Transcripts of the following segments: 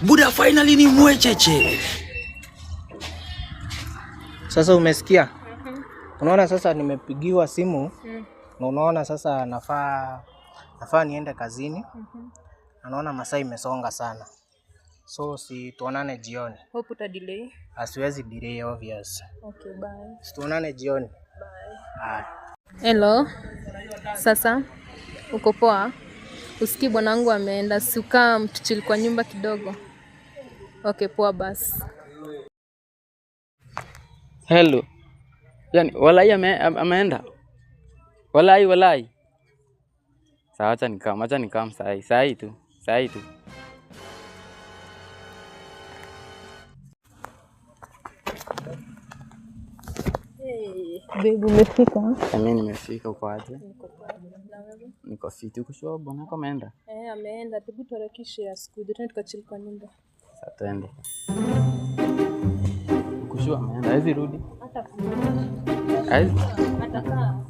Buda finally ni mwecheche. Sasa umesikia? Unaona sasa nimepigiwa simu. Na unaona sasa nafaa niende kazini. Naona masaa imesonga sana. So si tuonane jioni. Hope uta delay. Asiwezi delay obvious. Okay, bye. Tuonane jioni. Bye. Hello. Sasa uko poa? Usikii bwanangu ameenda, si ukaa mtuchili kwa nyumba kidogo. Okay, poa basi. Hello. Yani walai ameenda. Walai. Sawa, acha nikam sahi tu. Hey, baby umefika? Mimi nimefika, uko aje? Niko fiti. Uko sure bwana yako ameenda? Ameenda. Hebu tuharakishe ya siku ndio tukachili kwa nyumba. Sasa twende. Uko sure ameenda? Hizi rudi. Atakaa.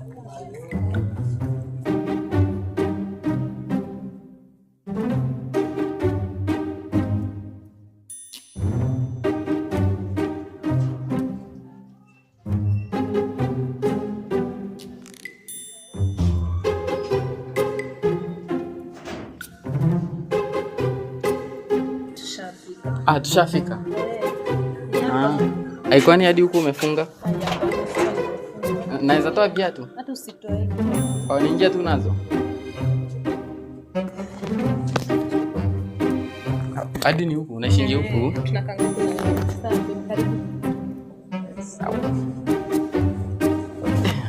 Tushafika. Kwani hadi huku umefunga? Naweza toa viatu? Hata usitoe. Niingia tu nazo. Hadi ni huku, unaishi huku? Tunakanga huku. Sawa.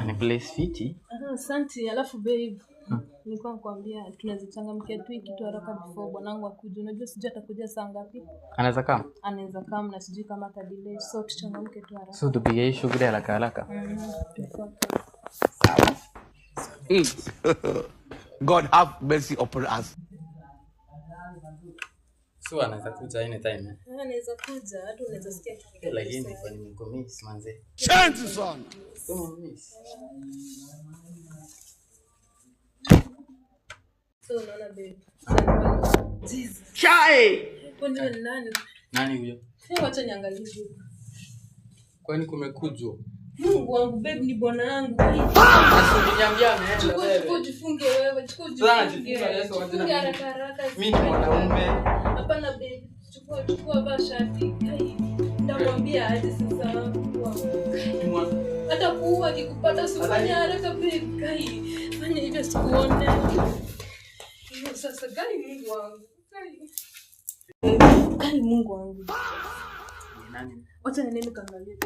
Ni place fiti. Asante. Alafu babe, nilikuwa nakwambia tunaweza changamkia tu kitu haraka before bwanangu akuje. Unajua sijui atakuja saa ngapi? Anaweza kama na sijui kama ata delay. So tuchangamke tu haraka. So tupige hii shughuli haraka. Sawa. God have mercy upon us. So anaweza kuja anytime. Anaweza kuja, hata unaweza sikia kipiga. Lakini kwa nini mkomiss manze? Chance son. Mkomiss. So unaona babe. Jesus. Chai. Kwani nani? Nani huyo? Wacha niangalie. Kwani kumekujwa? Mungu wangu babe, ni bwana yangu. Niambia ameenda wewe. Chukua jifunge wewe, Jifunge haraka. Mimi ni mwanaume. Hapana babe. Chukua vaa shati. Ndamwambia aje sasa. Hata kuua akikupata usifanye haraka babe. Fanya hivyo sikuone. Hiyo sasa Mungu wangu. Mungu wangu. Nani? Wacha nene kaangalia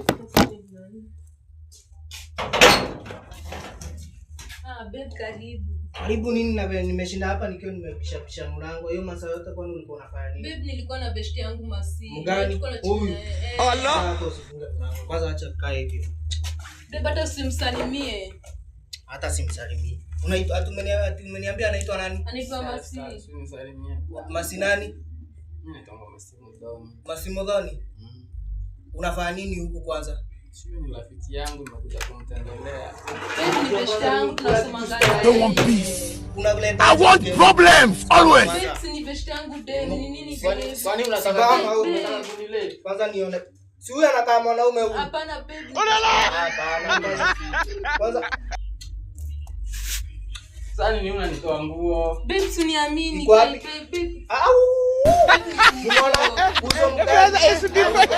nani. Babe karibu. Karibu nini na nimeshinda hapa nikiwa nimepisha mlango. Hiyo masaa yote kwani ulikuwa unafanya nini? Babe nilikuwa na besti yangu Masi. Huyu. Allah. Kwanza acha kae hivyo. Babe hata usimsalimie. Hata simsalimie. Umeniambia anaitwa nani? Anaitwa Masi. Unisalimie. Masi nani? Mimi naitwa Masi Modoni. Masi Modoni? Unafanya nini huku kwanza? Sio ni rafiki yangu nimekuja kumtembelea. Babe ni besti yangu tunasoma ngani. I want peace. I want problems always. Babe ni besti yangu ni nini? Kwani unataka kunilete? Kwanza nione. Si huyu anakaa mwanaume huyu. Hapana babe. Hapana. Kwanza sasa nini unanitoa nguo? Babe usiniamini babe. Au. Unaona uzo mgani? Brother is different.